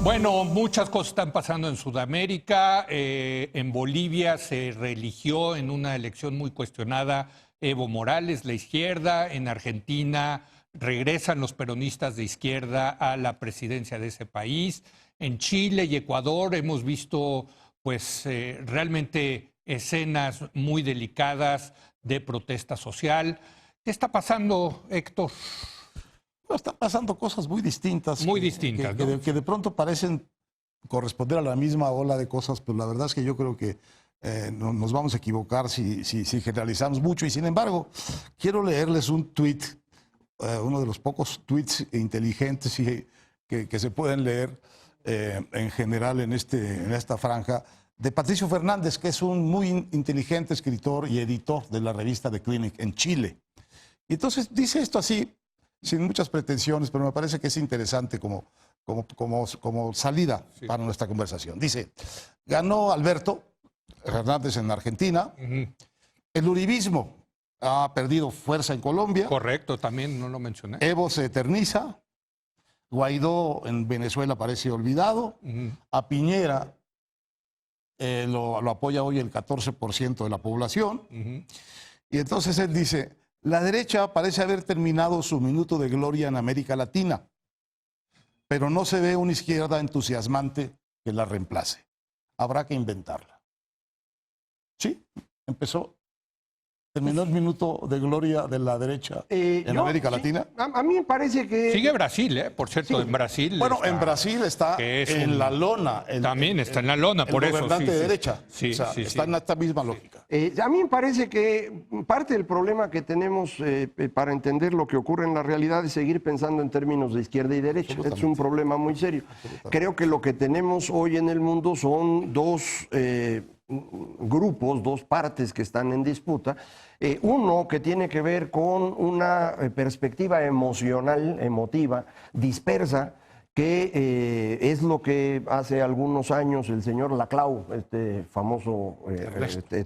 Bueno, muchas cosas están pasando en Sudamérica. En Bolivia se reeligió en una elección muy cuestionada Evo Morales, la izquierda. En Argentina regresan los peronistas de izquierda a la presidencia de ese país. En Chile y Ecuador hemos visto, pues, realmente escenas muy delicadas de protesta social. ¿Qué está pasando, Héctor? Están pasando cosas muy distintas. Muy distintas, ¿no? Que de pronto parecen corresponder a la misma ola de cosas, pero la verdad es que yo creo que nos vamos a equivocar si generalizamos mucho. Y sin embargo, quiero leerles un tuit, uno de los pocos tweets inteligentes que se pueden leer en general en esta franja, de Patricio Fernández, que es un muy inteligente escritor y editor de la revista The Clinic en Chile. Y entonces dice esto así, sin muchas pretensiones, pero me parece que es interesante como salida para nuestra conversación. Dice, ganó Alberto Fernández en Argentina. El uribismo ha perdido fuerza en Colombia. Correcto, también no lo mencioné. Evo se eterniza. Guaidó en Venezuela parece olvidado. A Piñera lo apoya hoy el 14% de la población. Y entonces él dice, la derecha parece haber terminado su minuto de gloria en América Latina, pero no se ve una izquierda entusiasmante que la reemplace. Habrá que inventarla. Sí, terminó el minuto de gloria de la derecha en América Latina. A mí me parece que... Sigue Brasil, por cierto, Sí. en Brasil. Bueno, está, en Brasil está en la lona. También está en la lona, por eso. El gobernante de derecha. Sí, o sea, sí, está sí. en esta misma lógica. a mí me parece que parte del problema que tenemos para entender lo que ocurre en la realidad es seguir pensando en términos de izquierda y derecha. Es un problema muy serio. Creo que lo que tenemos hoy en el mundo son dos grupos, dos partes que están en disputa. Uno que tiene que ver con una perspectiva emocional, emotiva, dispersa, que es lo que hace algunos años el señor Laclau, este famoso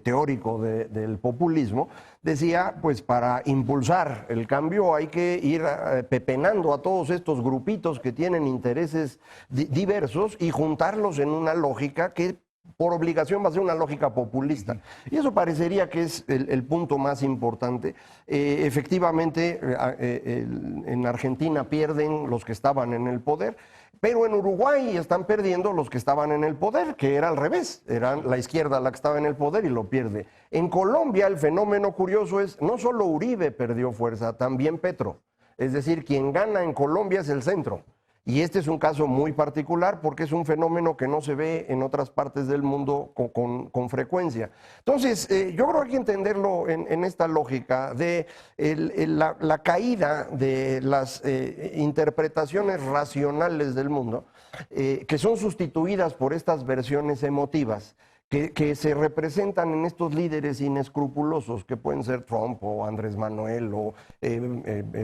teórico del populismo, decía, pues para impulsar el cambio hay que ir pepenando a todos estos grupitos que tienen intereses diversos y juntarlos en una lógica que por obligación va a ser una lógica populista. Y eso parecería que es el punto más importante. Efectivamente, en Argentina pierden los que estaban en el poder, pero en Uruguay están perdiendo los que estaban en el poder, que era al revés, era la izquierda la que estaba en el poder y lo pierde. En Colombia el fenómeno curioso es, no solo Uribe perdió fuerza, también Petro. Es decir, quien gana en Colombia es el centro. Y este es un caso muy particular porque es un fenómeno que no se ve en otras partes del mundo con frecuencia. Entonces, yo creo que hay que entenderlo en esta lógica de la caída de las interpretaciones racionales del mundo, que son sustituidas por estas versiones emotivas, que se representan en estos líderes inescrupulosos, que pueden ser Trump o Andrés Manuel o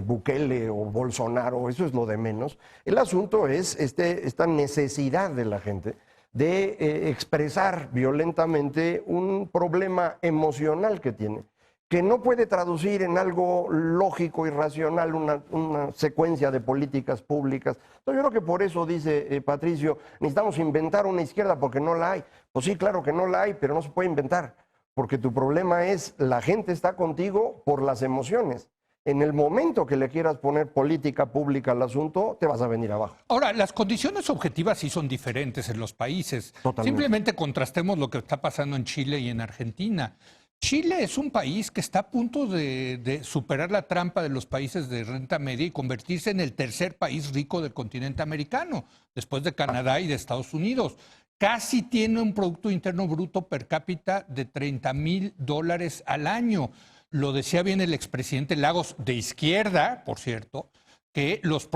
Bukele o Bolsonaro, eso es lo de menos. El asunto es esta necesidad de la gente de expresar violentamente un problema emocional que tiene, que no puede traducir en algo lógico y racional, una secuencia de políticas públicas. Entonces yo creo que por eso dice Patricio, necesitamos inventar una izquierda porque no la hay. Pues sí, claro que no la hay, pero no se puede inventar, porque tu problema es la gente está contigo por las emociones. En el momento que le quieras poner política pública al asunto, te vas a venir abajo. Ahora, las condiciones objetivas sí son diferentes en los países. Totalmente. Simplemente contrastemos lo que está pasando en Chile y en Argentina. Chile es un país que está a punto de superar la trampa de los países de renta media y convertirse en el tercer país rico del continente americano, después de Canadá y de Estados Unidos. Casi tiene un Producto Interno Bruto per cápita de $30,000 al año. Lo decía bien el expresidente Lagos, de izquierda, por cierto, que los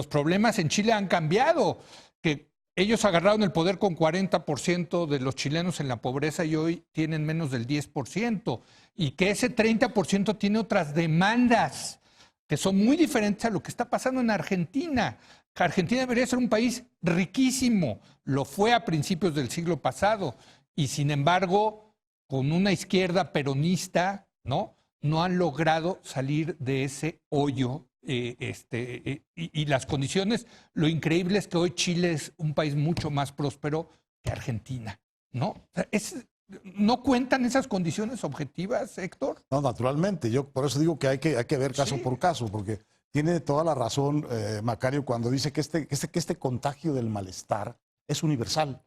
problemas en Chile han cambiado, que ellos agarraron el poder con 40% de los chilenos en la pobreza y hoy tienen menos del 10%, y que ese 30% tiene otras demandas que son muy diferentes a lo que está pasando en Argentina. Argentina debería ser un país riquísimo, lo fue a principios del siglo pasado, y sin embargo, con una izquierda peronista, ¿no?, no han logrado salir de ese hoyo. Y las condiciones, lo increíble es que hoy Chile es un país mucho más próspero que Argentina, ¿no? O sea, ¿no cuentan esas condiciones objetivas, Héctor? No, naturalmente. Yo por eso digo que hay que ver caso por caso, porque tiene toda la razón Macario cuando dice que este contagio del malestar es universal.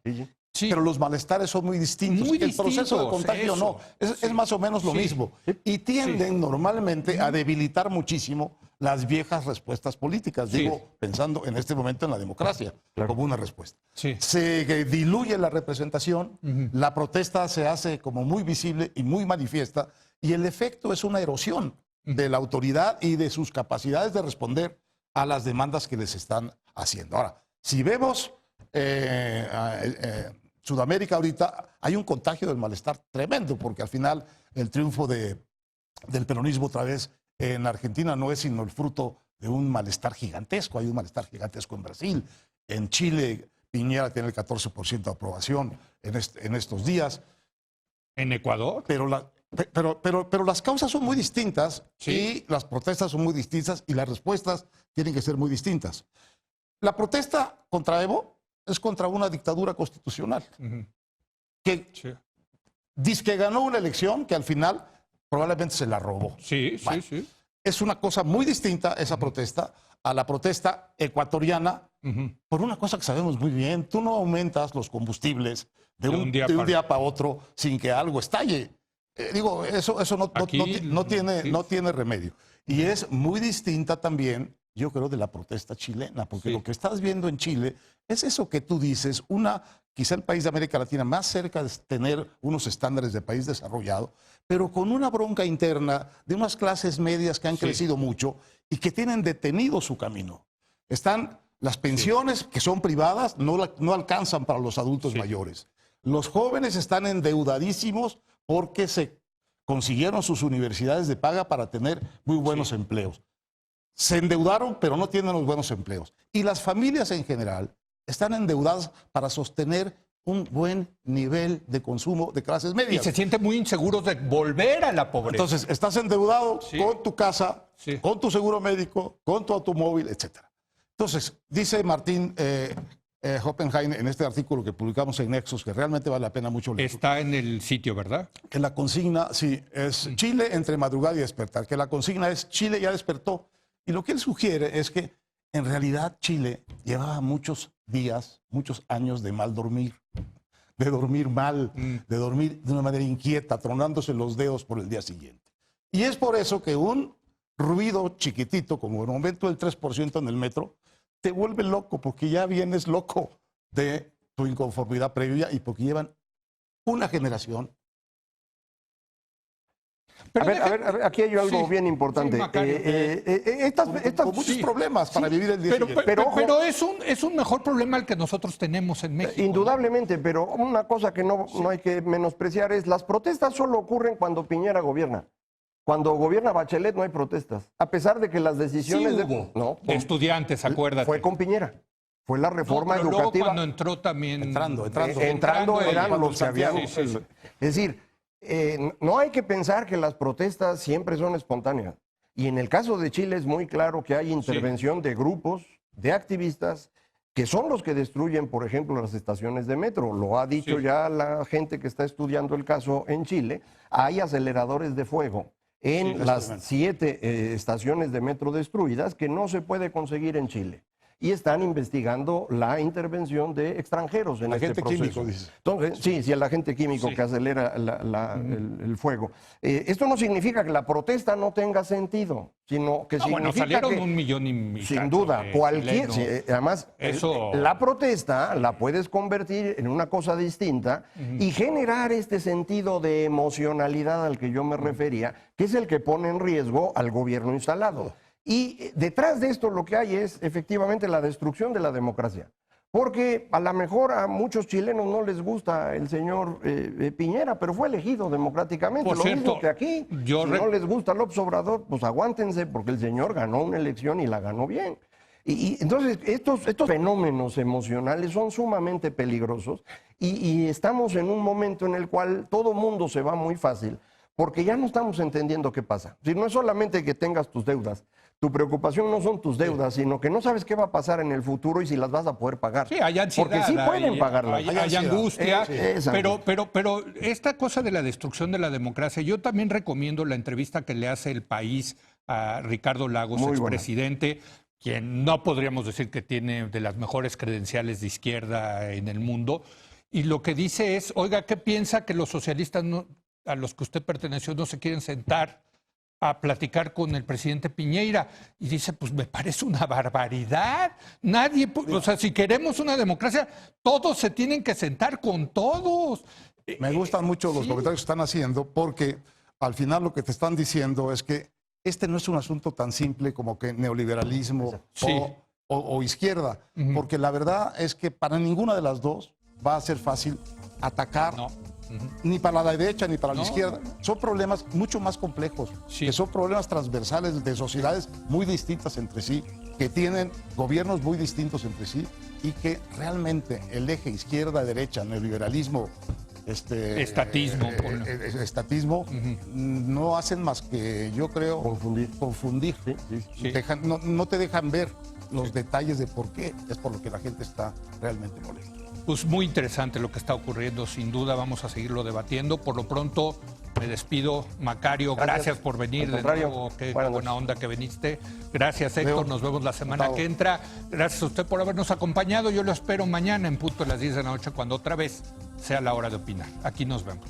Sí. Pero los malestares son muy distintos. Muy el proceso de contagio eso. no. Es más o menos lo mismo. Y tienden normalmente a debilitar muchísimo las viejas respuestas políticas. Digo, pensando en este momento en la democracia como una respuesta. Sí. Se diluye la representación, la protesta se hace como muy visible y muy manifiesta, y el efecto es una erosión de la autoridad y de sus capacidades de responder a las demandas que les están haciendo. Ahora, si vemos Sudamérica ahorita, hay un contagio del malestar tremendo, porque al final el triunfo del peronismo otra vez en Argentina no es sino el fruto de un malestar gigantesco. Hay un malestar gigantesco en Brasil. En Chile, Piñera tiene el 14% de aprobación en estos días. ¿En Ecuador? Pero las causas son muy distintas y las protestas son muy distintas y las respuestas tienen que ser muy distintas. La protesta contra Evo es contra una dictadura constitucional que dice que ganó una elección que al final probablemente se la robó. Bueno, es una cosa muy distinta esa protesta a la protesta ecuatoriana por una cosa que sabemos muy bien. Tú no aumentas los combustibles de un día para otro sin que algo estalle. Eso no tiene remedio. Y es muy distinta también, yo creo, de la protesta chilena, porque lo que estás viendo en Chile es eso que tú dices, quizá el país de América Latina más cerca de tener unos estándares de país desarrollado, pero con una bronca interna de unas clases medias que han crecido mucho y que tienen detenido su camino. Están las pensiones, que son privadas, no alcanzan para los adultos mayores. Los jóvenes están endeudadísimos porque se consiguieron sus universidades de paga para tener muy buenos empleos. Se endeudaron, pero no tienen los buenos empleos. Y las familias en general están endeudadas para sostener un buen nivel de consumo de clases medias. Y se sienten muy inseguros de volver a la pobreza. Entonces, estás endeudado con tu casa, con tu seguro médico, con tu automóvil, etc. Entonces, dice Martín Oppenheim en este artículo que publicamos en Nexos, que realmente vale la pena mucho leer. Está en el sitio, ¿verdad? Que la consigna, es Chile entre madrugada y despertar. Que la consigna es Chile ya despertó. Y lo que él sugiere es que en realidad Chile llevaba muchos días, muchos años de mal dormir, de dormir mal, de dormir de una manera inquieta, tronándose los dedos por el día siguiente. Y es por eso que un ruido chiquitito, como el aumento del 3% en el metro, te vuelve loco, porque ya vienes loco de tu inconformidad previa y porque llevan una generación. A ver, aquí hay algo bien importante. Con muchos problemas para vivir el día siguiente. Pero es un mejor problema el que nosotros tenemos en México. Indudablemente, pero una cosa que no hay que menospreciar es las protestas solo ocurren cuando Piñera gobierna. Cuando gobierna Bachelet no hay protestas. A pesar de que las decisiones de estudiantes, acuérdate. Fue con Piñera. Fue la reforma pero educativa. Luego cuando entró también. Entrando eran los que habían. Es decir, no hay que pensar que las protestas siempre son espontáneas. Y en el caso de Chile es muy claro que hay intervención de grupos, de activistas, que son los que destruyen, por ejemplo, las estaciones de metro. Lo ha dicho ya la gente que está estudiando el caso en Chile. Hay aceleradores de fuego en las 7 estaciones de metro destruidas que no se puede conseguir en Chile. Y están investigando la intervención de extranjeros en este proceso. Químico, dice. Entonces, el agente químico que acelera el fuego. Esto no significa que la protesta no tenga sentido, sino que significa salieron que, 1 millón y sin duda, cualquier... además, la protesta la puedes convertir en una cosa distinta y generar este sentido de emocionalidad al que yo me refería, que es el que pone en riesgo al gobierno instalado. Y detrás de esto lo que hay es efectivamente la destrucción de la democracia. Porque a lo mejor a muchos chilenos no les gusta el señor Piñera, pero fue elegido democráticamente. Por lo cierto, mismo que aquí. Si no les gusta López Obrador, pues aguántense, porque el señor ganó una elección y la ganó bien. Y entonces estos fenómenos emocionales son sumamente peligrosos y estamos en un momento en el cual todo mundo se va muy fácil. porque ya no estamos entendiendo qué pasa. Si no es solamente que tengas tus deudas, tu preocupación no son tus deudas, sino que no sabes qué va a pasar en el futuro y si las vas a poder pagar. Sí, hay ansiedad. Porque sí pueden pagarlas. Hay angustia. Esa. Pero esta cosa de la destrucción de la democracia, yo también recomiendo la entrevista que le hace El País a Ricardo Lagos, Muy buena. expresidente, quien no podríamos decir que tiene de las mejores credenciales de izquierda en el mundo. Y lo que dice es, oiga, ¿qué piensa que los socialistas a los que usted perteneció no se quieren sentar a platicar con el presidente Piñera? Y dice, pues me parece una barbaridad. Nadie, o sea, si queremos una democracia, todos se tienen que sentar con todos. Me gustan mucho los sí. comentarios que están haciendo porque al final lo que te están diciendo es que este no es un asunto tan simple como que neoliberalismo Sí. o izquierda, porque la verdad es que para ninguna de las dos va a ser fácil atacar, No. ni para la derecha ni para la No. izquierda. Son problemas mucho más complejos, Sí. que son problemas transversales de sociedades muy distintas entre sí, que tienen gobiernos muy distintos entre sí y que realmente el eje izquierda-derecha, neoliberalismo, Estatismo, ponlo. estatismo, no hacen más que, yo creo, confundir. Sí. No te dejan ver los detalles de por qué. Es por lo que la gente está realmente molesta. Pues muy interesante lo que está ocurriendo, sin duda vamos a seguirlo debatiendo. Por lo pronto me despido, Macario, gracias por venir Al de contrario. nuevo, qué Buenas buena noches. onda que viniste. Gracias Héctor, Leo. nos vemos la semana Gustavo. que entra. Gracias a usted por habernos acompañado, yo lo espero mañana en punto de las 10 de la noche cuando otra vez sea la hora de opinar. Aquí nos vemos.